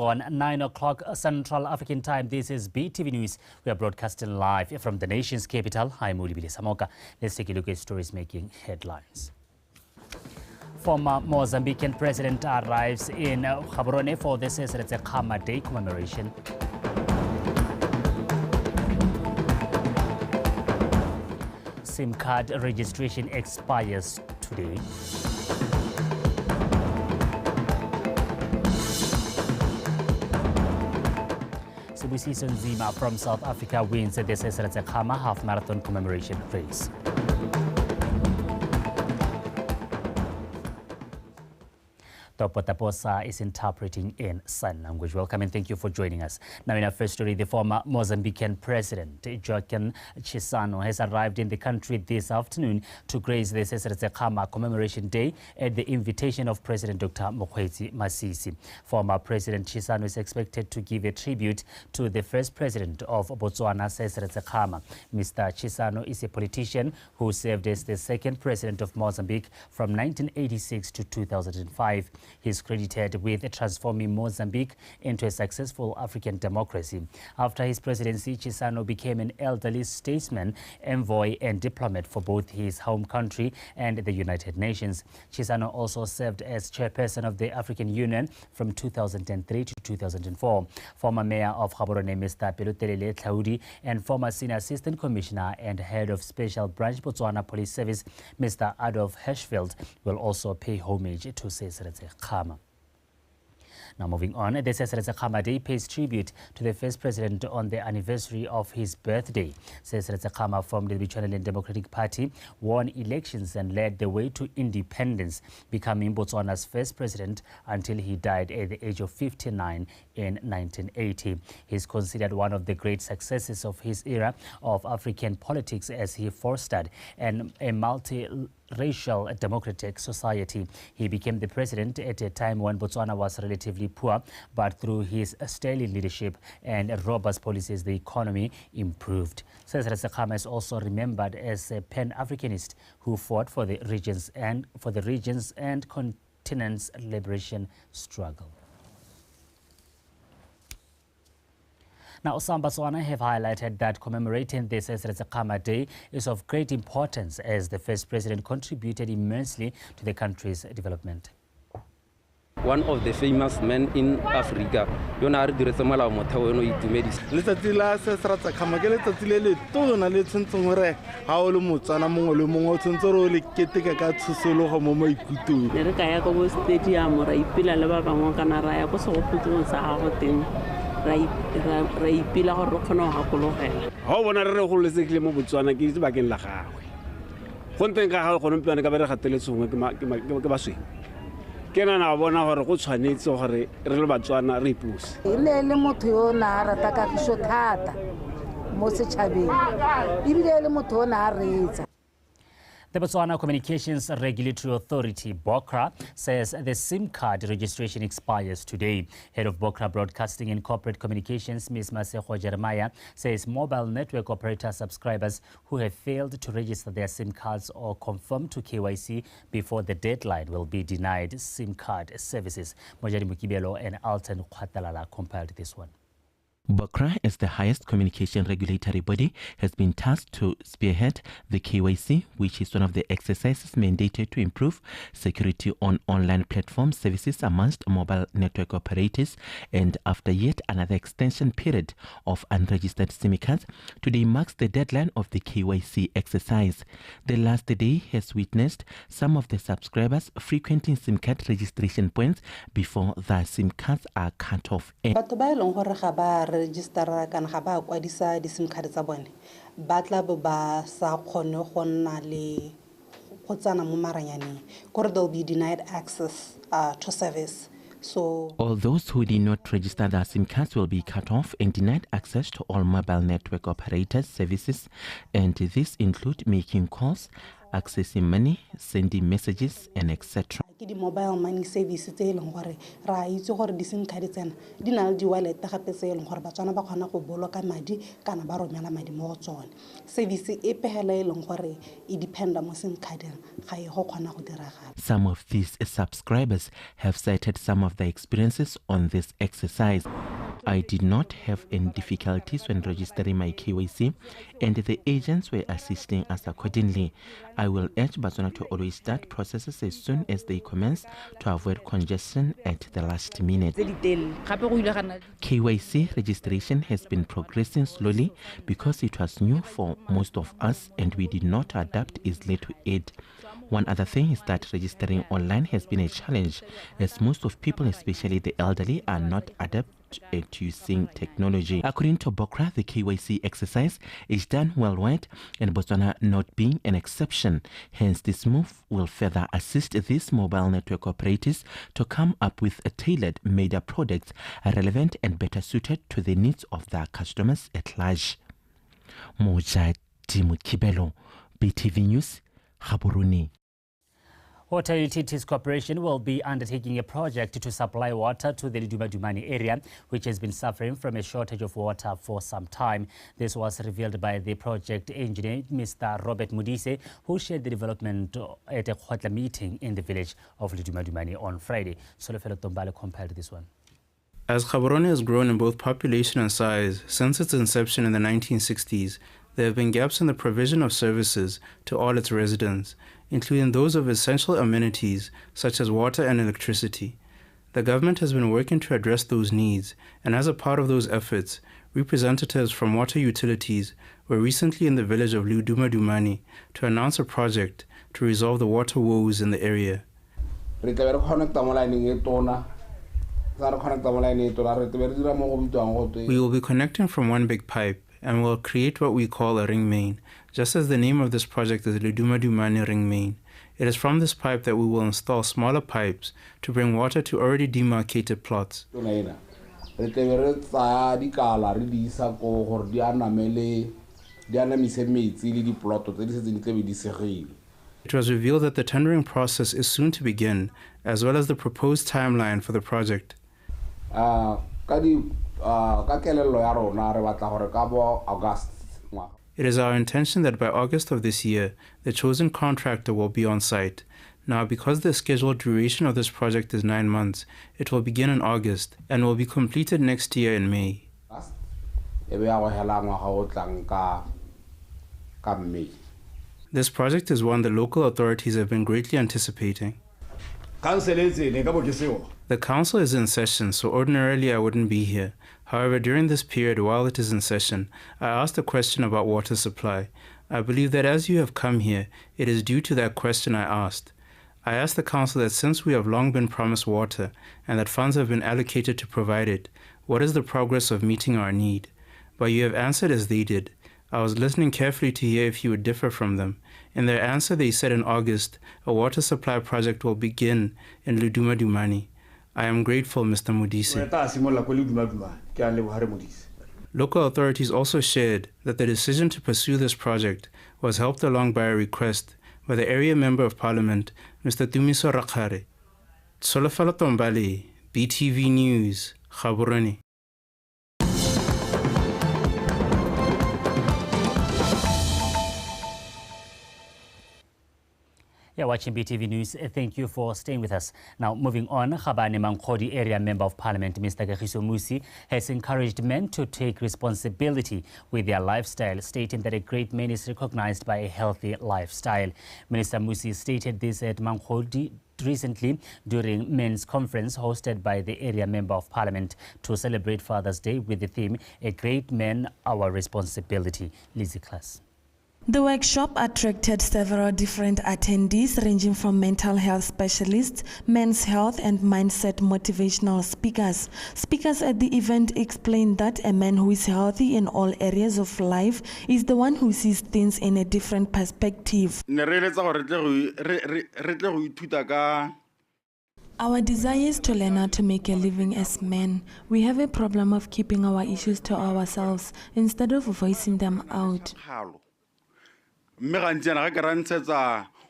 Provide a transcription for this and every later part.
On 9 o'clock Central African Time, this is BTV News. We are broadcasting live from the nation's capital. I'm Ulibile Samoka. Let's take a look at stories making headlines. Former Mozambican president arrives in Gaborone for the Restocking Day commemoration. SIM card registration expires today. Zimbabwe Zima from South Africa wins the Restocking half marathon commemoration race. Taposa is interpreting in sign language. Welcome and thank you for joining us. Now in our first story, the former Mozambican president, Joaquim Chissano, has arrived in the country this afternoon to grace the Restocking Commemoration Day at the invitation of President Dr. Mokgweetsi Masisi. Former President Chissano is expected to give a tribute to the first president of Botswana, Restocking. Mr. Chissano is a politician who served as the second president of Mozambique from 1986 to 2005. He is credited with transforming Mozambique into a successful African democracy. After his presidency, Chissano became an elderly statesman, envoy and diplomat for both his home country and the United Nations. Chissano also served as chairperson of the African Union from 2003 to 2004. Former mayor of Gaborone, Mr. Pelotelele Tlaudi, and former senior assistant commissioner and head of special branch Botswana Police Service, Mr. Adolf Hirschfeld, will also pay homage to Restocking. Now moving on, the Restocking Day pays tribute to the first president on the anniversary of his birthday. Restocking formed the Botswana Democratic Party, won elections and led the way to independence, becoming Botswana's first president until he died at the age of 59 in 1980. He is considered one of the great successes of his era of African politics as he fostered a multi-racial democratic society. He became the president at a time when Botswana was relatively poor, but through his sterling leadership and robust policies, the economy improved. Restocking is also remembered as a Pan-Africanist who fought for the regions and continent's liberation struggle. Now, some BOTSWANA have highlighted that commemorating this Restocking Day is of great importance as the first president contributed immensely to the country's development. One of the famous men in Africa, Kenana bona gore go tshwanetse gore re le Batswana re ipuse le motho yo na rata ka go thata mo setšhabeng ibile le motho o na reetsa. The Botswana Communications Regulatory Authority, BOCRA, says the SIM card registration expires today. Head of BOCRA Broadcasting and Corporate Communications, Ms. Masego Jeremiah, says mobile network operator subscribers who have failed to register their SIM cards or conform to KYC before the deadline will be denied SIM card services. Mojari Mukibelo and Alton Kwatalala compiled this one. BOCRA, as the highest communication regulatory body, has been tasked to spearhead the KYC, which is one of the exercises mandated to improve security on online platform services amongst mobile network operators. And after yet another extension period of unregistered SIM cards, today marks the deadline of the KYC exercise. The last day has witnessed some of the subscribers frequenting SIM card registration points before the SIM cards are cut off. Register kan ga ba kwadisa di SIM card tsa bone ba tla ba sa kgone go nna le go tsana mo maranyaneng gore they'll be denied access to service. So all those who did not register their SIM cards will be cut off and denied access to all mobile network operators services, and this include making calls, accessing money, sending messages and etc. ke di mobile money service tse eleng gore ra itse gore di sim card tsena di na le di wallet gape tse eleng gore batswana ba kgona go boloka madi kana ba romela madi mo go tsone service e pehela eleng gore e dependa mo sim card ga e go kgona go diragala. Some of these subscribers have cited some of their experiences on this exercise. I did not have any difficulties when registering my KYC, and the agents were assisting us accordingly. I will urge Botswana to always start processes as soon as they commence to avoid congestion at the last minute. KYC registration has been progressing slowly because it was new for most of us and we did not adapt easily to it. One other thing is that registering online has been a challenge, as most of people, especially the elderly, are not adept at using technology. According to Bokra, the KYC exercise is done worldwide, and Botswana not being an exception. Hence, this move will further assist these mobile network operators to come up with a tailored, made-up products relevant and better suited to the needs of their customers at large. Mojadi Mukibelo, BTV News, Gaborone. Water Utilities Corporation will be undertaking a project to supply water to the Liduma-Dumani area, which has been suffering from a shortage of water for some time. This was revealed by the project engineer, Mr. Robert Mudise, who shared the development at a Khotla meeting in the village of Liduma-Dumani on Friday. Solofelo Tombale compiled this one. As Gaborone has grown in both population and size since its inception in the 1960s, there have been gaps in the provision of services to all its residents, including those of essential amenities such as water and electricity. The government has been working to address those needs, and as a part of those efforts, representatives from water utilities were recently in the village of Liduma-Dumani to announce a project to resolve the water woes in the area. We will be connecting from one big pipe and will create what we call a ring main, just as the name of this project is Liduma-Dumani Ring Main. It is from this pipe that we will install smaller pipes to bring water to already demarcated plots. It was revealed that the tendering process is soon to begin, as well as the proposed timeline for the project. It is our intention that by August of this year, the chosen contractor will be on site. Now, because the scheduled duration of this project is 9 months, it will begin in August and will be completed next year in May. This project is one the local authorities have been greatly anticipating. The council is in session, so ordinarily I wouldn't be here. However, during this period while it is in session, I asked a question about water supply. I believe that as you have come here, it is due to that question I asked. I asked the council that since we have long been promised water and that funds have been allocated to provide it, what is the progress of meeting our need? But you have answered as they did. I was listening carefully to hear if you would differ from them. In their answer, they said in August, a water supply project will begin in Liduma-Dumani. I am grateful, Mr. Mudise. Local authorities also shared that the decision to pursue this project was helped along by a request by the area member of parliament, Mr. Tumiso Rakhare. Solofelo Tombale, BTV News, Gaborone. You're watching BTV News. Thank you for staying with us. Now, moving on, Khabane Mankhodi area member of parliament, Mr. Kagiso Musi, has encouraged men to take responsibility with their lifestyle, stating that a great man is recognized by a healthy lifestyle. Minister Musi stated this at Mankhodi recently during men's conference hosted by the area member of parliament to celebrate Father's Day with the theme, A Great Man, Our Responsibility. Lizzie Class. The workshop attracted several different attendees ranging from mental health specialists, men's health and mindset motivational speakers. Speakers at the event explained that a man who is healthy in all areas of life is the one who sees things in a different perspective. Our desire is to learn how to make a living as men. We have a problem of keeping our issues to ourselves instead of voicing them out.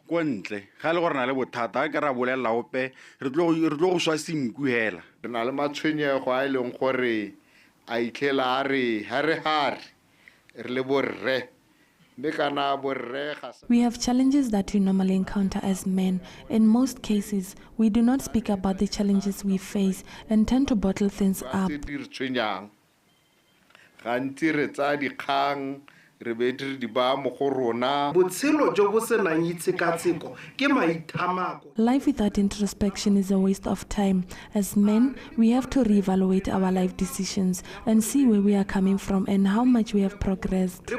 ko ntle ga le gore na le bothata ke ra bolela ope re tlo go swa sinku hela re na le matshwenyego a ileng gore a itlhela a re hare re le borre. We have challenges that we normally encounter as men. In most cases, we do not speak about the challenges we face and tend to bottle things up. Life without introspection is a waste of time. As men, we have to reevaluate our life decisions and see where we are coming from and how much we have progressed.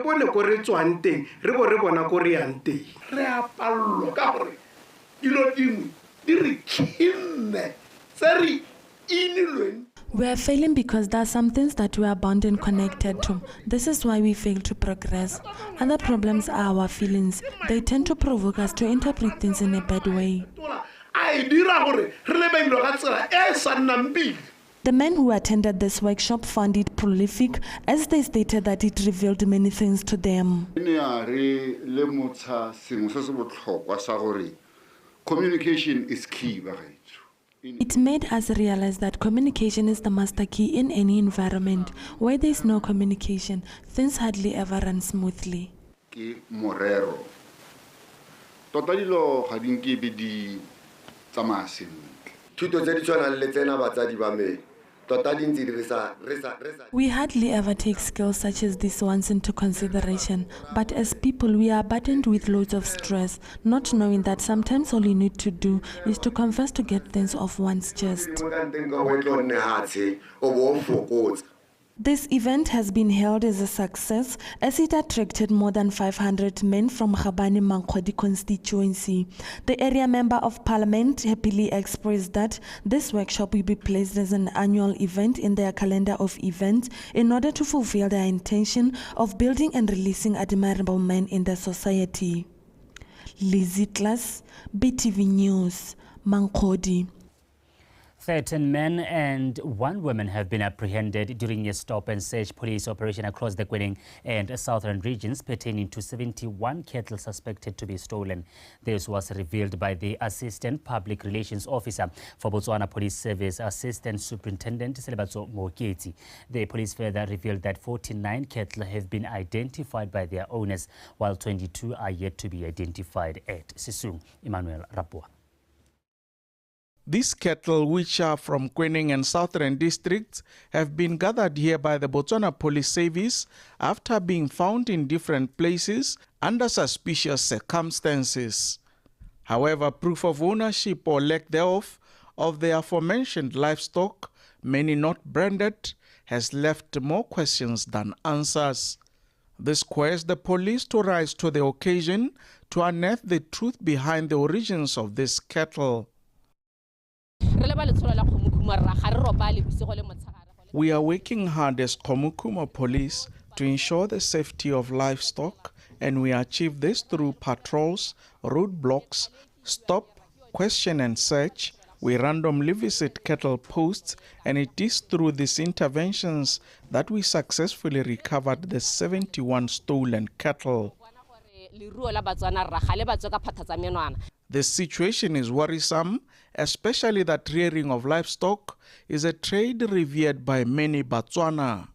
We are failing because there are some things that we are bound and connected to. This is why we fail to progress. Other problems are our feelings. They tend to provoke us to interpret things in a bad way. The men who attended this workshop found it prolific, as they stated that it revealed many things to them. Communication is key. It made us realize that communication is the master key in any environment. Where there is no communication, things hardly ever run smoothly. We hardly ever take skills such as these ones into consideration, but as people we are burdened with loads of stress, not knowing that sometimes all you need to do is to confess to get things off one's chest. This event has been hailed as a success as it attracted more than 500 men from Gabane Mankhodi constituency. The area member of parliament happily expressed that this workshop will be placed as an annual event in their calendar of events in order to fulfill their intention of building and releasing admirable men in the society. Lizzie Tlas, BTV News, Mankhodi. 13 men and 1 woman have been apprehended during a stop-and-search police operation across the Kwening and southern regions pertaining to 71 cattle suspected to be stolen. This was revealed by the Assistant Public Relations Officer for Botswana Police Service, Assistant Superintendent Selebatso Moketi. The police further revealed that 49 cattle have been identified by their owners, while 22 are yet to be identified at Sisung. Emmanuel Rapua. These cattle, which are from Kwening and southern districts, have been gathered here by the Botswana Police Service after being found in different places under suspicious circumstances. However, proof of ownership or lack thereof of the aforementioned livestock, many not branded, has left more questions than answers. This requires the police to rise to the occasion to unearth the truth behind the origins of this cattle. We are working hard as Komukuma Police to ensure the safety of livestock, and we achieve this through patrols, roadblocks, stop, question and search. We randomly visit cattle posts, and it is through these interventions that we successfully recovered the 71 stolen cattle. The situation is worrisome, especially that rearing of livestock is a trade revered by many Botswana.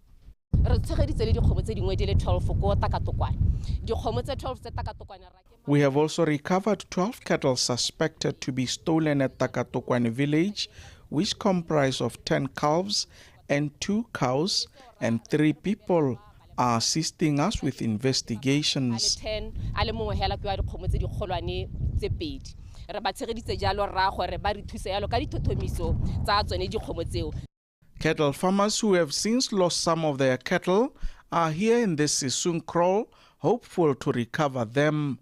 We have also recovered 12 cattle suspected to be stolen at Takatokwane village, which comprise of 10 calves and 2 cows, and 3 people are assisting us with investigations. Cattle farmers who have since lost some of their cattle are here in the Sisung Kraal, hopeful to recover them.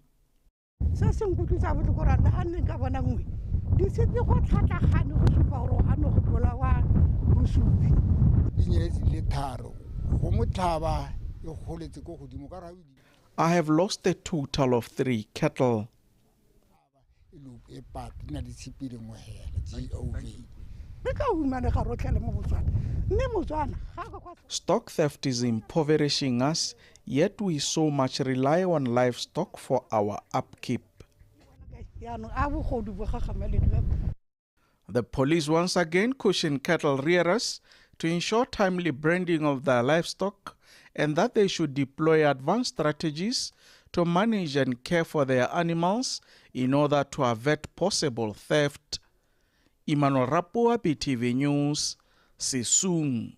I have lost a total of 3 cattle. Stock theft is impoverishing us, yet we so much rely on livestock for our upkeep. The police once again caution cattle rearers to ensure timely branding of their livestock and that they should deploy advanced strategies to manage and care for their animals in order to avert possible theft. Emmanuel Rapua, BTV News, Sissoung.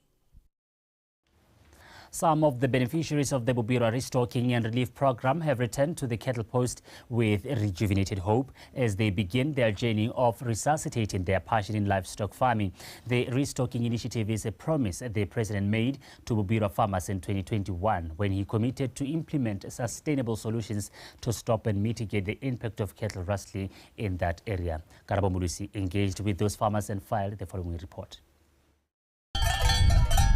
Some of the beneficiaries of the Bobira Restocking and Relief Program have returned to the cattle post with rejuvenated hope as they begin their journey of resuscitating their passion in livestock farming. The Restocking initiative is a promise the President made to Bobira farmers in 2021 when he committed to implement sustainable solutions to stop and mitigate the impact of cattle rustling in that area. Karabo Mulusi engaged with those farmers and filed the following report.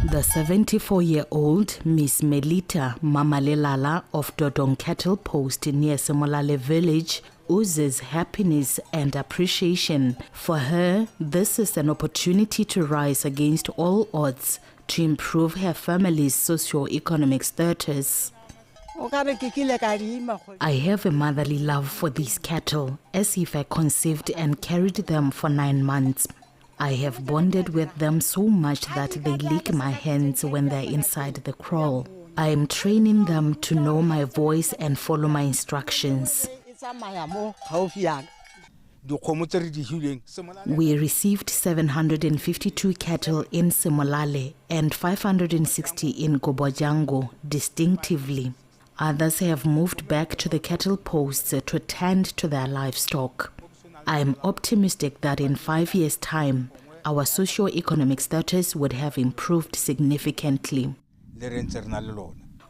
The 74-year-old Miss Melita Mamalelala of Dodong Cattle Post near Semolale village oozes happiness and appreciation. For her, this is an opportunity to rise against all odds to improve her family's socio-economic status. I have a motherly love for these cattle, as if I conceived and carried them for 9 months. I have bonded with them so much that they lick my hands when they're inside the kraal. I am training them to know my voice and follow my instructions. We received 752 cattle in Semolale and 560 in Gobojango distinctively. Others have moved back to the cattle posts to tend to their livestock. I am optimistic that in 5 years' time, our socio-economic status would have improved significantly.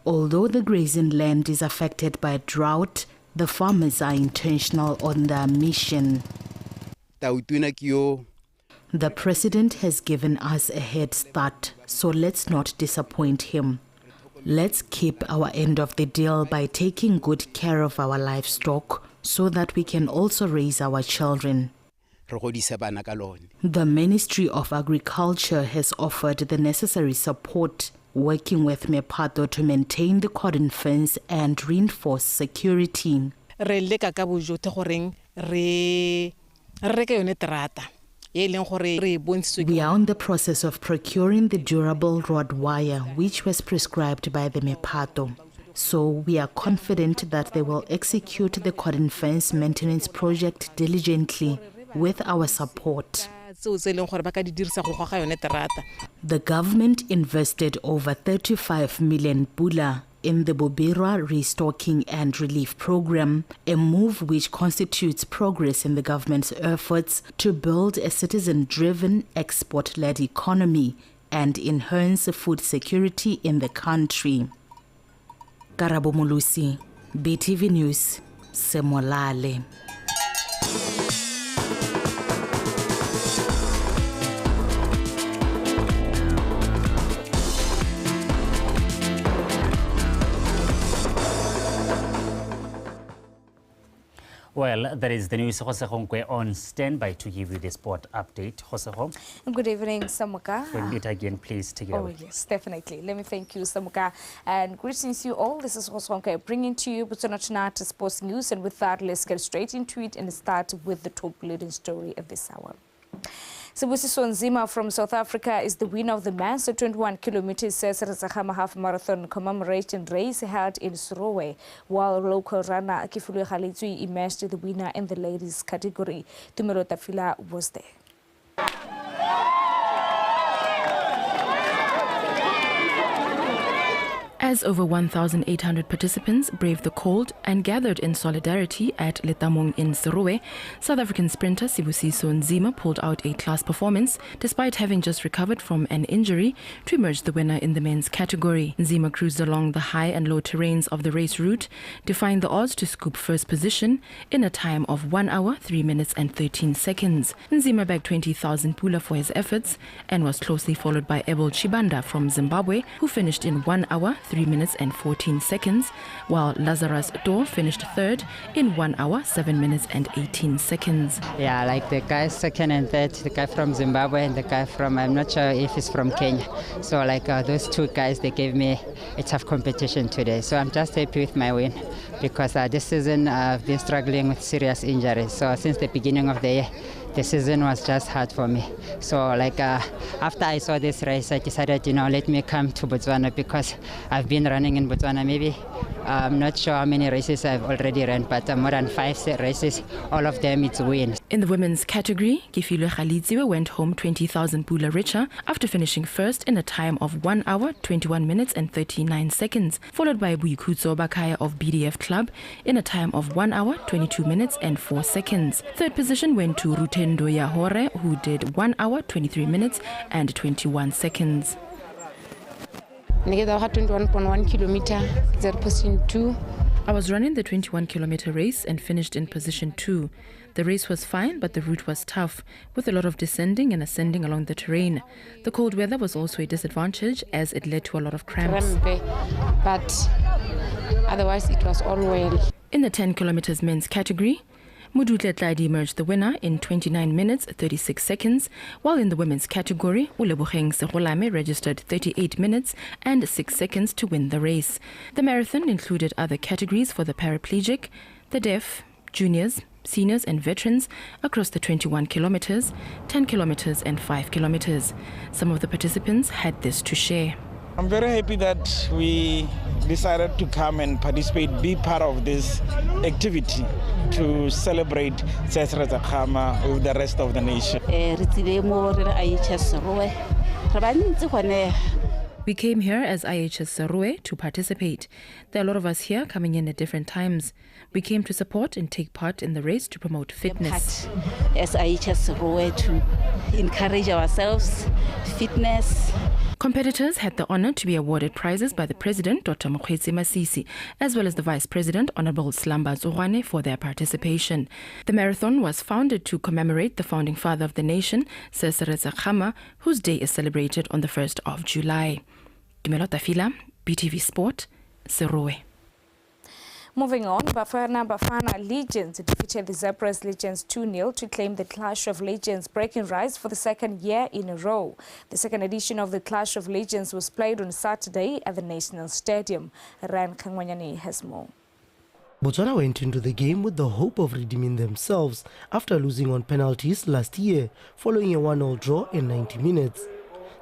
Although the grazing land is affected by drought, the farmers are intentional on their mission. The President has given us a head start, so let's not disappoint him. Let's keep our end of the deal by taking good care of our livestock, so that we can also raise our children. The Ministry of Agriculture has offered the necessary support, working with Mepato to maintain the cordon fence and reinforce security. We are in the process of procuring the durable rod wire, which was prescribed by the Mepato. So we are confident that they will execute the cordon fence maintenance project diligently with our support. The government invested over 35 million pula in the Bobira Restocking and Relief Program, a move which constitutes progress in the government's efforts to build a citizen-driven, export-led economy and enhance food security in the country. Karabo Mulusi, BTV News, Semolale. Well, that is the news. Jose Honkwe on standby to give you the sport update. Jose Hong. Good evening, Samuka. We'll meet again, please, take it away. Oh, yes, definitely. Let me thank you, Samuka. And greetings to you all. This is Jose Honkwe bringing to you BOTSWANA Tonight Sports News. And with that, let's get straight into it and start with the top leading story of this hour. Sibusiso Nzima from South Africa is the winner of the men's 21 kilometers Sazahama half marathon commemoration race held in Zimbabwe, while local runner Kifulu Khalitui emerged the winner in the ladies category. Tumelo Tafila was there. As over 1,800 participants braved the cold and gathered in solidarity at Letamong in Zimbabwe, South African sprinter Sibusiso Nzima pulled out a class performance despite having just recovered from an injury to emerge the winner in the men's category. Nzima cruised along the high and low terrains of the race route, defying the odds to scoop first position in a time of 1 hour, 3 minutes and 13 seconds. Nzima bagged 20,000 pula for his efforts and was closely followed by Ebel Chibanda from Zimbabwe, who finished in 1 hour, 3 3 minutes and 14 seconds, while Lazarus Dor finished third in 1 hour, 7 minutes and 18 seconds. Yeah, like the guy second and third, the guy from Zimbabwe and the guy from, I'm not sure if he's from Kenya. So like those two guys, they gave me a tough competition today. So I'm just happy with my win because this season I've been struggling with serious injuries. So since the beginning of the year, the season was just hard for me. So like after I saw this race, I decided, let me come to Botswana because I've been running in Botswana. Maybe I'm not sure how many races I've already run, but more than 5 races, all of them it's wins. In the women's category, Gifilwe Khalidziwe went home 20,000 Pula richer after finishing first in a time of 1 hour, 21 minutes and 39 seconds, followed by Buikutso Bakaya of BDF Club in a time of 1 hour, 22 minutes and 4 seconds. Third position went to Rutendo Yahore, who did 1 hour, 23 minutes and 21 seconds. 21.1 kilometer, position 2. I was running the 21-kilometer race and finished in position 2. The race was fine, but the route was tough, with a lot of descending and ascending along the terrain. The cold weather was also a disadvantage, as it led to a lot of cramps. But otherwise, it was all well. In the 10 kilometers men's category, Mudutle Tladi emerged the winner in 29 minutes 36 seconds, while in the women's category, Uleboheng Serolame registered 38 minutes and 6 seconds to win the race. The marathon included other categories for the paraplegic, the deaf, juniors, seniors and veterans across the 21 kilometers, 10 kilometers and 5 kilometers. Some of the participants had this to share. I'm very happy that we decided to come and participate, be part of this activity to celebrate Sesra Zakama with the rest of the nation. We came here as IHS Saroe to participate. There are a lot of us here coming in at different times. We came to support and take part in the race to promote fitness. As IHS Saroe to encourage ourselves, fitness. Competitors had the honor to be awarded prizes by the President, Dr. Mokgweetsi Masisi, as well as the Vice President, Honorable Slamba Zogwane, for their participation. The marathon was founded to commemorate the founding father of the nation, Sesere Zakama, whose day is celebrated on the 1st of July. Dumelo Tafila, BTV Sport, Serowe. Moving on, Bafana Legends defeated the Zebras Legends 2-0 to claim the Clash of Legends bragging rights for the second year in a row. The second edition of the Clash of Legends was played on Saturday at the National Stadium. Ran Kangwanyane has more. Botswana went into the game with the hope of redeeming themselves after losing on penalties last year, following a 1-0 draw in 90 minutes.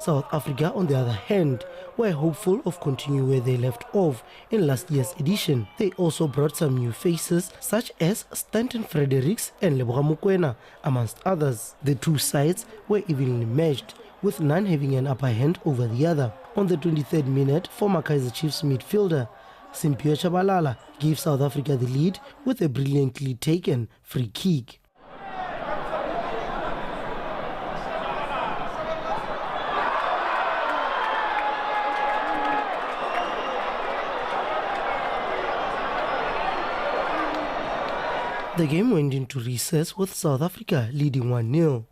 South Africa, on the other hand, were hopeful of continuing where they left off in last year's edition. They also brought some new faces such as Stanton Fredericks and Leboga Mokoena, amongst others. The two sides were evenly matched, with none having an upper hand over the other. On the 23rd minute, former Kaizer Chiefs midfielder Simphiwe Tshabalala gave South Africa the lead with a brilliantly taken free kick. The game went into recess with South Africa leading 1-0.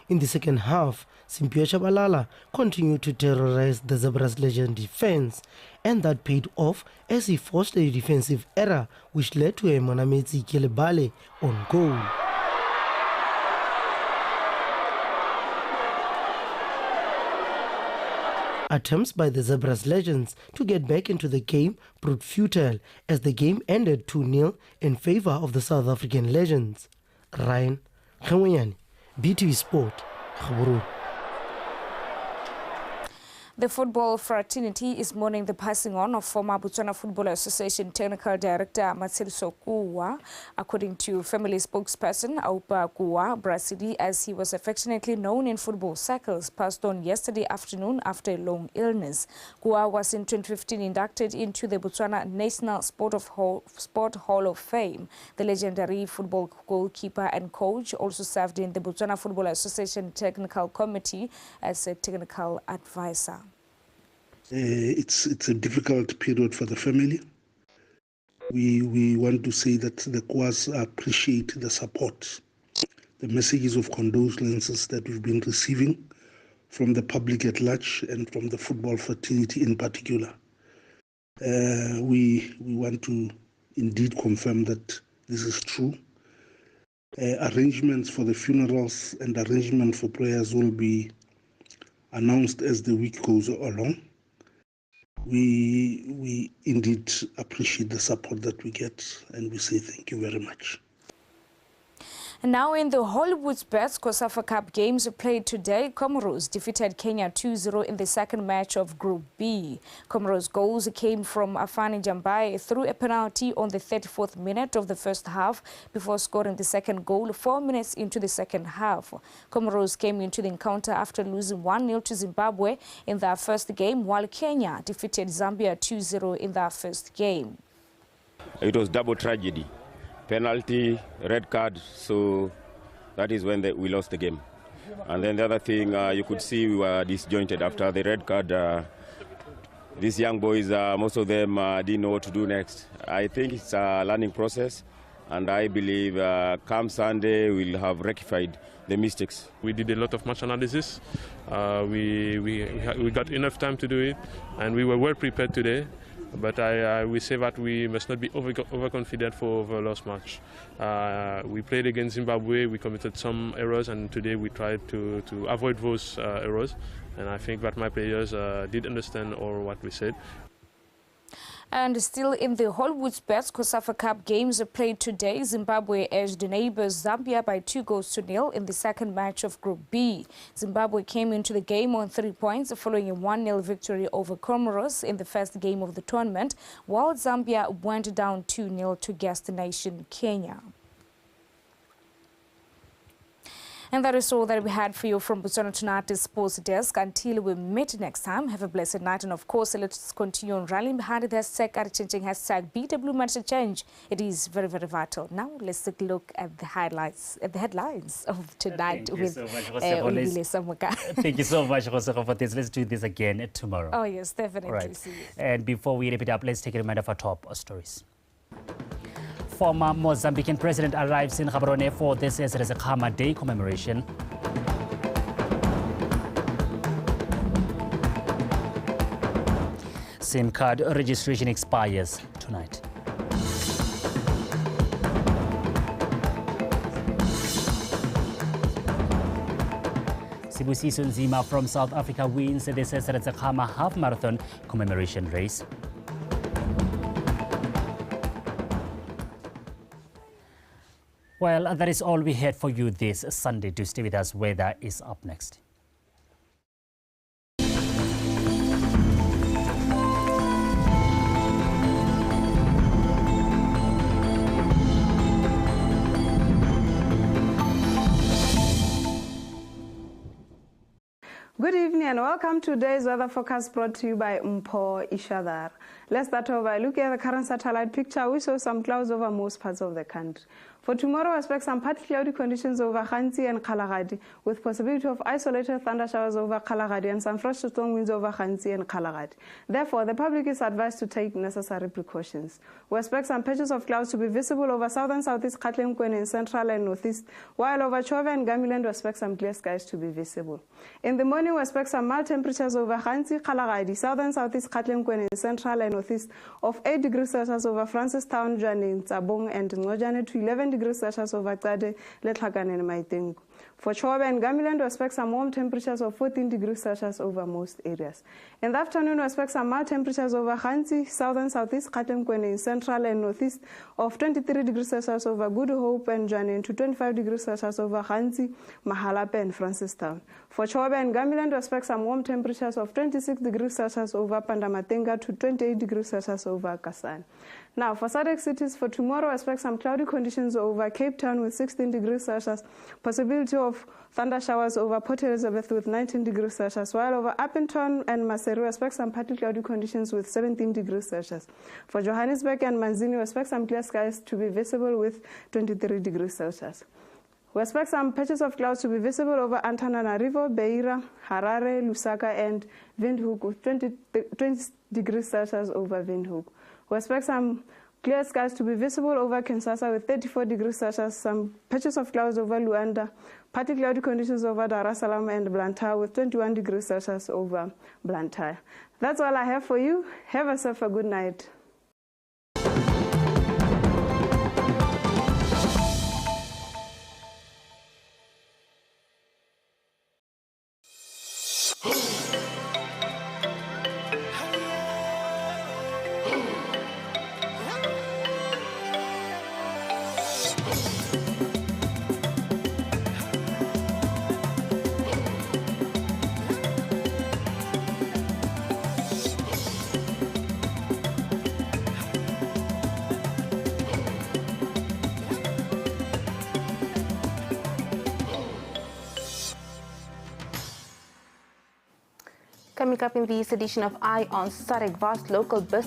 In the second half, Simphiwe Tshabalala continued to terrorize the Zebras Legend defense, and that paid off as he forced a defensive error which led to a Monametsi Kelebale on goal. Attempts by the Zebras Legends to get back into the game proved futile as the game ended 2-0 in favor of the South African Legends. Ryan Kangwanyane, BTV Sport, Gaborone. The football fraternity is mourning the passing on of former Botswana Football Association Technical Director Matseliso Kuwa. According to family spokesperson Aupa Kuwa, Brasidi, as he was affectionately known in football circles, passed on yesterday afternoon after a long illness. Kuwa was in 2015 inducted into the Botswana National Sport Hall of Fame. The legendary football goalkeeper and coach also served in the Botswana Football Association Technical Committee as a technical advisor. It's a difficult period for the family. We want to say that the Kwas appreciate the support, the messages of condolences that we've been receiving from the public at large and from the football fraternity in particular. We want to indeed confirm that this is true. Arrangements for the funerals and arrangement for prayers will be announced as the week goes along. We indeed appreciate the support that we get, and we say thank you very much. And now in the Hollywood's COSAFA Cup games played today, Comoros defeated Kenya 2-0 in the second match of Group B. Comoros' goals came from Afani Jambai through a penalty on the 34th minute of the first half before scoring the second goal 4 minutes into the second half. Comoros came into the encounter after losing 1-0 to Zimbabwe in their first game, while Kenya defeated Zambia 2-0 in their first game. It was double tragedy. Penalty, red card, so that is when we lost the game. And then the other thing, you could see we were disjointed after the red card. These young boys, most of them didn't know what to do next. I think it's a learning process, and I believe come Sunday we'll have rectified the mistakes. We did a lot of match analysis. We got enough time to do it, and we were well prepared today. But we say that we must not be overconfident for the last match. We played against Zimbabwe, we committed some errors, and today we tried to avoid those errors. And I think that my players did understand all what we said. And still in the Hollywood's COSAFA Cup games played today, Zimbabwe edged neighbours Zambia by 2-0 in the second match of Group B. Zimbabwe came into the game on 3 points following a 1-0 victory over Comoros in the first game of the tournament, while Zambia went down 2-0 to guest nation Kenya. And that is all that we had for you from Botswana Tonight's Sports Desk. Until we meet next time, have a blessed night. And of course, let's continue on rallying behind the hashtag, changing hashtag BW Matters Change. It is very, very vital. Now, let's take a look at the highlights, at the headlines of tonight with Samuka. Thank you so much, Jose, for this. Let's do this again tomorrow. Oh, yes, definitely. Right. And before we wrap it up, let's take a reminder of our top stories. Former Mozambican president arrives in Gaborone for this year's Restocking Day commemoration. SIM card registration expires tonight. Sibusiso Nzima from South Africa wins this year's Restocking half marathon commemoration race. Well, that is all we had for you this Sunday. Do stay with us. Weather is up next. Good evening and welcome to today's weather forecast brought to you by Mpho Ishadar. Let's start over by looking at the current satellite picture. We saw some clouds over most parts of the country. For tomorrow, we expect some partly cloudy conditions over Khanti and Kalagadi, with possibility of isolated thunder showers over Kalagadi and some fresh to strong winds over Khanti and Kalagadi. Therefore, the public is advised to take necessary precautions. We expect some patches of clouds to be visible over southern, southeast, Katleng-Kwena in central and northeast, while over Chove and Gamiland, we expect some clear skies to be visible. In the morning, we expect some mild temperatures over Khanti, Kalagadi, southern, southeast, Katleng-Kwena in central and northeast of 8 degrees Celsius over Francistown, Jani, Tsabong, and Ngojane to 11 degrees Celsius over Tade, Letlhakan, and Maitengu. For Chobe and Gamiland, we expect some warm temperatures of 14 degrees Celsius over most areas. In the afternoon, we expect some mild temperatures over Khanti, southern, southeast, Katleng-Kwena in central and northeast of 23 degrees Celsius over Good Hope and Jani to 25 degrees Celsius over Khanti, Mahalape, and Francistown. For Chobe and Gamiland, we expect some warm temperatures of 26 degrees Celsius over Pandamatenga to 28 degrees Celsius over Kasane. Now, for SADC cities for tomorrow, I expect some cloudy conditions over Cape Town with 16 degrees Celsius, possibility of thunder showers over Port Elizabeth with 19 degrees Celsius, while over Appleton and Maseru, I expect some partly cloudy conditions with 17 degrees Celsius. For Johannesburg and Manzini, I expect some clear skies to be visible with 23 degrees Celsius. We expect some patches of clouds to be visible over Antananarivo, Beira, Harare, Lusaka, and Windhoek with 20 degrees Celsius over Windhoek. We expect some Clear skies to be visible over Kinshasa with 34 degrees Celsius, some patches of clouds over Luanda, partly cloudy conditions over Dar es Salaam and Blantyre with 21 degrees Celsius over Blantyre. That's all I have for you. Have yourself a good night. Coming up in this edition of Eye on SADC, vast local business